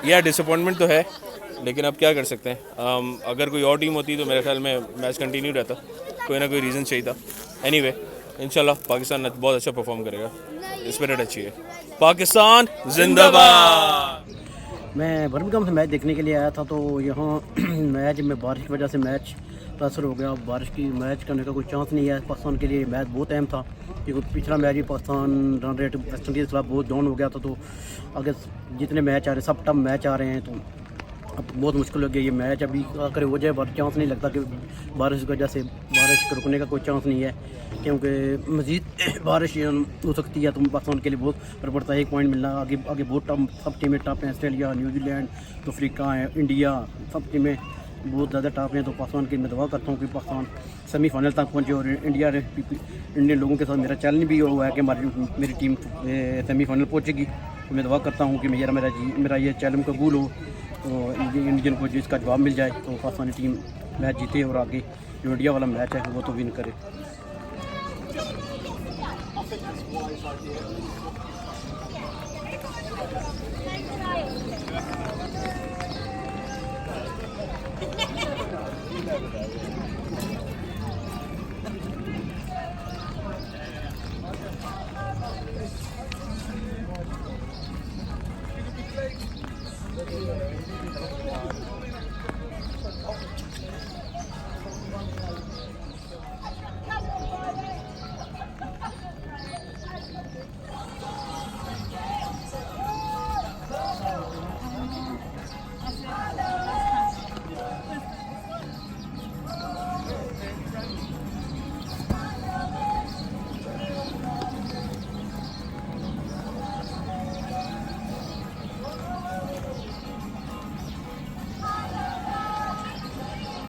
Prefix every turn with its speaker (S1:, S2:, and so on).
S1: यह डिसअपॉइंटमेंट तो है, लेकिन अब क्या कर सकते हैं। अगर कोई और टीम होती तो मेरे ख्याल में मैच कंटिन्यू रहता, कोई ना कोई रीज़न चाहिए था। एनीवे इंशाल्लाह पाकिस्तान बहुत अच्छा परफॉर्म करेगा, स्पिरिट अच्छी है। पाकिस्तान जिंदाबाद।
S2: मैं बर्मिंघम से मैच देखने के लिए आया था, तो यहाँ मैच में बारिश की वजह से मैच ट्रांसफ़र हो गया। बारिश की मैच करने का कोई चांस नहीं है पाकिस्तान के लिए। मैच बहुत अहम था क्योंकि पिछला मैच भी Pakistan run rate West Indies के खिलाफ बहुत डाउन हो गया था। तो आगे जितने मैच आ रहे हैं सब टफ मैच आ रहे हैं, तो अब बहुत मुश्किल हो गया ये मैच। अभी अगर हो जाए पर चांस नहीं लगता कि बारिश की वजह से बारिश को रुकने का कोई चांस नहीं है, क्योंकि मज़ीद बारिश हो सकती है तो पाकिस्तान के लिए बहुत फर्क पड़ता है। 1 पॉइंट मिलना आगे आगे बहुत टफ, सब टीमें टफ हैं। ऑस्ट्रेलिया, न्यूजीलैंड, अफ्रीका है, इंडिया, सब टीमें बहुत ज़्यादा टफ हैं। तो पाकिस्तान की मैं दुआ करता हूँ कि पाकिस्तान सेमीफाइनल तक पहुँचे। और इंडियन लोगों के साथ मेरा चैलेंज भी हुआ है कि मेरी टीम सेमीफाइनल पहुँचेगी। तो मैं दुआ करता हूँ कि मेरा ये चैलेंज कबूल हो, तो इंडियन को जिसका जवाब मिल जाए तो पाकिस्तानी टीम मैच जीते और आगे जो इंडिया वाला मैच है वो तो विन करे।